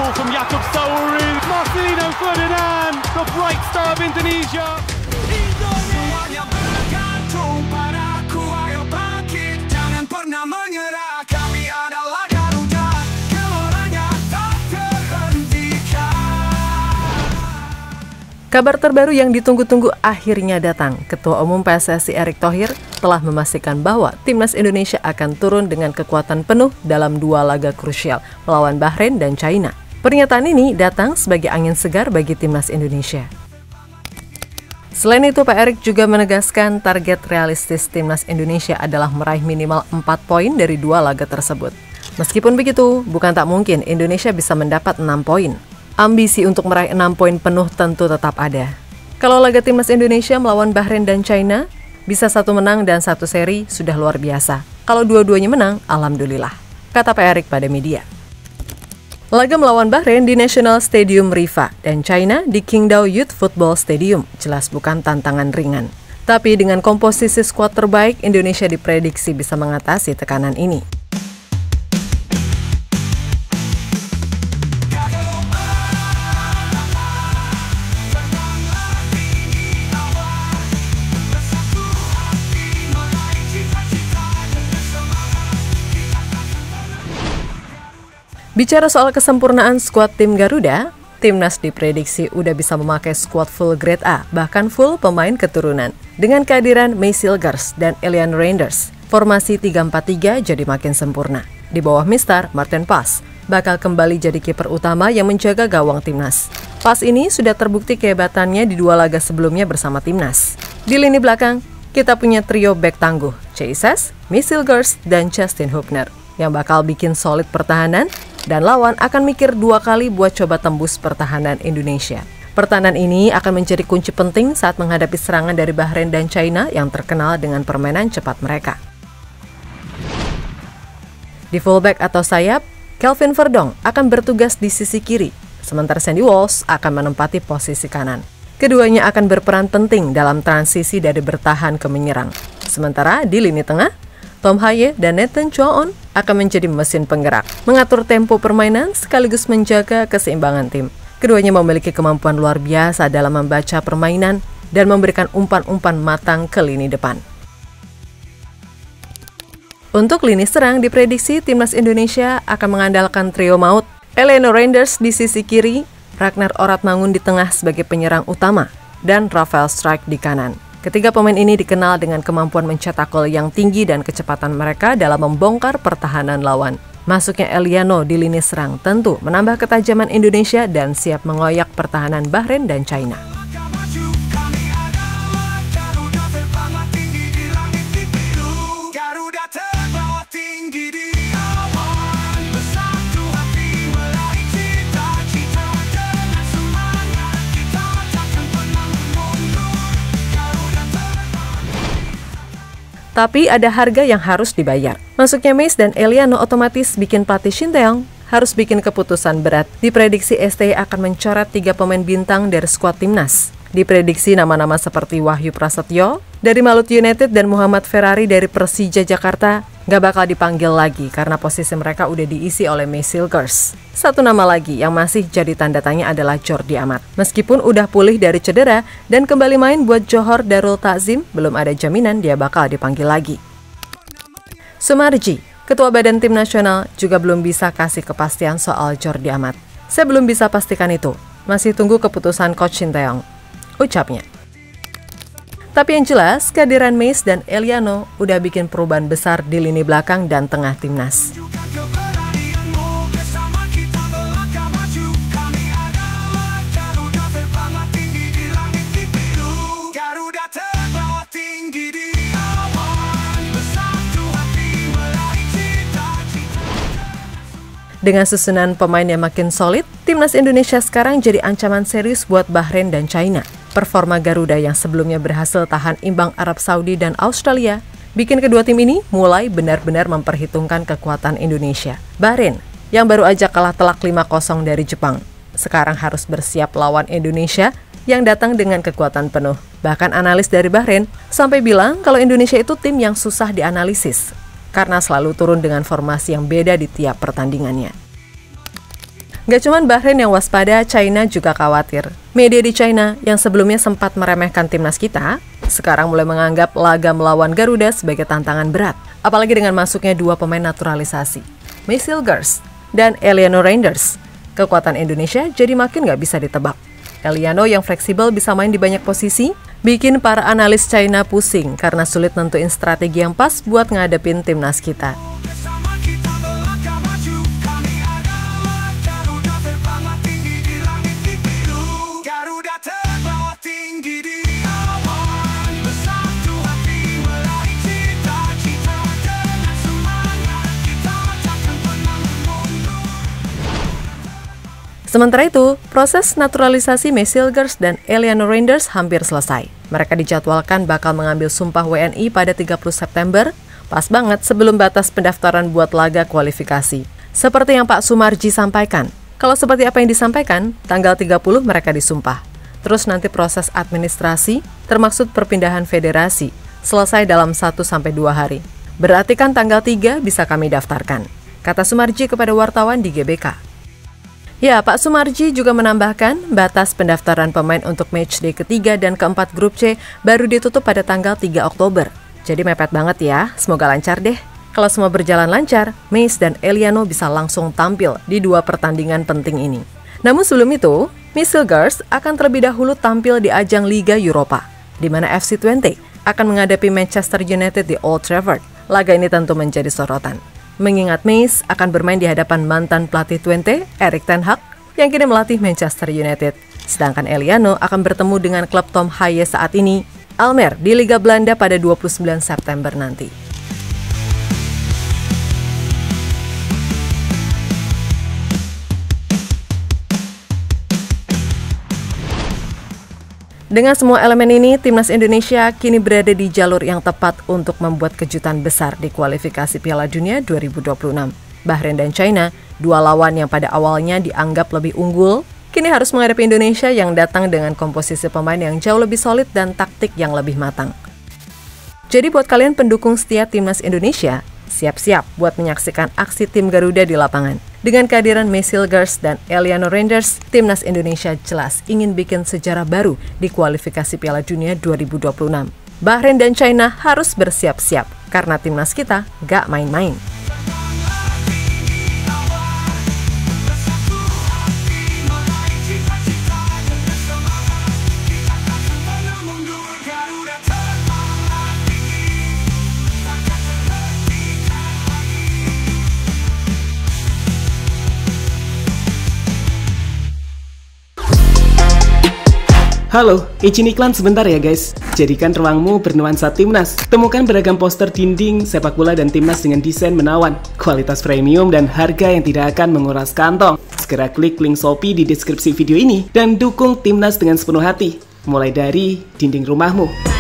ball from Yaakob Sauri. Marcelino Ferdinand, the bright star of Indonesia. Semuanya bergantung padaku, ayo bangkit, jangan pernah menyerah. Kami adalah Garuda, geloranya tak terhentikan. Kabar terbaru yang ditunggu-tunggu akhirnya datang. Ketua Umum PSSI Erick Thohir telah memastikan bahwa Timnas Indonesia akan turun dengan kekuatan penuh dalam 2 laga krusial melawan Bahrain dan China. Pernyataan ini datang sebagai angin segar bagi Timnas Indonesia. Selain itu, Pak Erick juga menegaskan target realistis Timnas Indonesia adalah meraih minimal 4 poin dari 2 laga tersebut. Meskipun begitu, bukan tak mungkin Indonesia bisa mendapat 6 poin. Ambisi untuk meraih 6 poin penuh tentu tetap ada. Kalau laga Timnas Indonesia melawan Bahrain dan China, bisa 1 menang dan 1 seri sudah luar biasa. Kalau dua-duanya menang, alhamdulillah, kata Pak Erick pada media. Laga melawan Bahrain di National Stadium Rifa dan China di Qingdao Youth Football Stadium jelas bukan tantangan ringan. Tapi dengan komposisi skuad terbaik, Indonesia diprediksi bisa mengatasi tekanan ini. Bicara soal kesempurnaan skuad tim Garuda, Timnas diprediksi udah bisa memakai skuad full grade A, bahkan full pemain keturunan. Dengan kehadiran May Silgers dan Elian Reinders, formasi 3-4-3 jadi makin sempurna. Di bawah Mister Martin Pas, bakal kembali jadi kiper utama yang menjaga gawang Timnas. Pas ini sudah terbukti kehebatannya di 2 laga sebelumnya bersama Timnas. Di lini belakang, kita punya trio bek tangguh, Cheises, May Silgers, dan Justin Hubner, yang bakal bikin solid pertahanan, dan lawan akan mikir 2 kali buat coba tembus pertahanan Indonesia. Pertahanan ini akan menjadi kunci penting saat menghadapi serangan dari Bahrain dan China yang terkenal dengan permainan cepat mereka. Di fullback atau sayap, Kelvin Verdong akan bertugas di sisi kiri, sementara Sandy Walsh akan menempati posisi kanan. Keduanya akan berperan penting dalam transisi dari bertahan ke menyerang. Sementara di lini tengah, Tom Haye dan Nathan Chuaon akan menjadi mesin penggerak, mengatur tempo permainan sekaligus menjaga keseimbangan tim. Keduanya memiliki kemampuan luar biasa dalam membaca permainan dan memberikan umpan-umpan matang ke lini depan. Untuk lini serang diprediksi Timnas Indonesia akan mengandalkan trio maut, Elian Reinders di sisi kiri, Ragnar Oratmangun di tengah sebagai penyerang utama, dan Rafael Struijk di kanan. Ketiga pemain ini dikenal dengan kemampuan mencetak gol yang tinggi dan kecepatan mereka dalam membongkar pertahanan lawan. Masuknya Eliano di lini serang tentu menambah ketajaman Indonesia dan siap mengoyak pertahanan Bahrain dan China. Tapi ada harga yang harus dibayar. Masuknya Mace dan Eliano otomatis bikin pelatih Shin Tae-yong harus bikin keputusan berat. Diprediksi STY akan mencoret 3 pemain bintang dari skuad Timnas. Diprediksi nama-nama seperti Wahyu Prasetyo dari Maluku United dan Muhammad Ferrari dari Persija Jakarta nggak bakal dipanggil lagi karena posisi mereka udah diisi oleh May Silgers. Satu nama lagi yang masih jadi tanda tanya adalah Jordi Amat. Meskipun udah pulih dari cedera dan kembali main buat Johor Darul Ta'zim, belum ada jaminan dia bakal dipanggil lagi. Sumarji, Ketua Badan Tim Nasional, juga belum bisa kasih kepastian soal Jordi Amat. Saya belum bisa pastikan itu, masih tunggu keputusan Coach Shin Tae-yong, ucapnya. Tapi yang jelas, kehadiran Mace dan Eliano udah bikin perubahan besar di lini belakang dan tengah Timnas. Dengan susunan pemain yang makin solid, Timnas Indonesia sekarang jadi ancaman serius buat Bahrain dan China. Performa Garuda yang sebelumnya berhasil tahan imbang Arab Saudi dan Australia, bikin kedua tim ini mulai benar-benar memperhitungkan kekuatan Indonesia. Bahrain, yang baru aja kalah telak 5-0 dari Jepang, sekarang harus bersiap lawan Indonesia yang datang dengan kekuatan penuh. Bahkan analis dari Bahrain sampai bilang kalau Indonesia itu tim yang susah dianalisis, karena selalu turun dengan formasi yang beda di tiap pertandingannya. Gak cuma Bahrain yang waspada, China juga khawatir. Media di China yang sebelumnya sempat meremehkan timnas kita, sekarang mulai menganggap laga melawan Garuda sebagai tantangan berat. Apalagi dengan masuknya 2 pemain naturalisasi, Michelle Gers dan Eliano Reinders. Kekuatan Indonesia jadi makin gak bisa ditebak. Eliano yang fleksibel bisa main di banyak posisi, bikin para analis China pusing karena sulit nentuin strategi yang pas buat ngadepin timnas kita. Bersama kita melangkah maju, kami adalah Garuda terbang tinggi di langit di biru. Garuda terbawa tinggi di awan, bersatu hati meraih cita-cita. Dengan semangat kita takkan pernah mundur. Sementara itu, proses naturalisasi Michelle Gers dan Eliano Reinders hampir selesai. Mereka dijadwalkan bakal mengambil sumpah WNI pada 30 September, pas banget sebelum batas pendaftaran buat laga kualifikasi. Seperti yang Pak Sumarji sampaikan, kalau seperti apa yang disampaikan, tanggal 30 mereka disumpah. Terus nanti proses administrasi, termaksud perpindahan federasi, selesai dalam 1-2 hari. Berarti kan tanggal 3 bisa kami daftarkan, kata Sumarji kepada wartawan di GBK. Ya, Pak Sumarji juga menambahkan batas pendaftaran pemain untuk matchday ketiga dan keempat grup C baru ditutup pada tanggal 3 Oktober. Jadi mepet banget ya, semoga lancar deh. Kalau semua berjalan lancar, Meis dan Eliano bisa langsung tampil di 2 pertandingan penting ini. Namun sebelum itu, Michelle Gers akan terlebih dahulu tampil di ajang Liga Eropa, di mana FC Twente akan menghadapi Manchester United di Old Trafford. Laga ini tentu menjadi sorotan, mengingat Meis akan bermain di hadapan mantan pelatih Twente, Erik ten Hag, yang kini melatih Manchester United. Sedangkan Eliano akan bertemu dengan klub Tom Haye saat ini, Almer, di Liga Belanda pada 29 September nanti. Dengan semua elemen ini, timnas Indonesia kini berada di jalur yang tepat untuk membuat kejutan besar di kualifikasi Piala Dunia 2026. Bahrain dan China, 2 lawan yang pada awalnya dianggap lebih unggul, kini harus menghadapi Indonesia yang datang dengan komposisi pemain yang jauh lebih solid dan taktik yang lebih matang. Jadi buat kalian pendukung setia timnas Indonesia, siap-siap buat menyaksikan aksi tim Garuda di lapangan. Dengan kehadiran Michelle Gers dan Eliano Reinders, timnas Indonesia jelas ingin bikin sejarah baru di kualifikasi Piala Dunia 2026. Bahrain dan China harus bersiap-siap karena timnas kita gak main-main. Halo, izin iklan sebentar ya guys. Jadikan ruangmu bernuansa timnas. Temukan beragam poster dinding, sepak bola dan timnas dengan desain menawan, kualitas premium dan harga yang tidak akan menguras kantong. Segera klik link Shopee di deskripsi video ini dan dukung timnas dengan sepenuh hati. Mulai dari dinding rumahmu.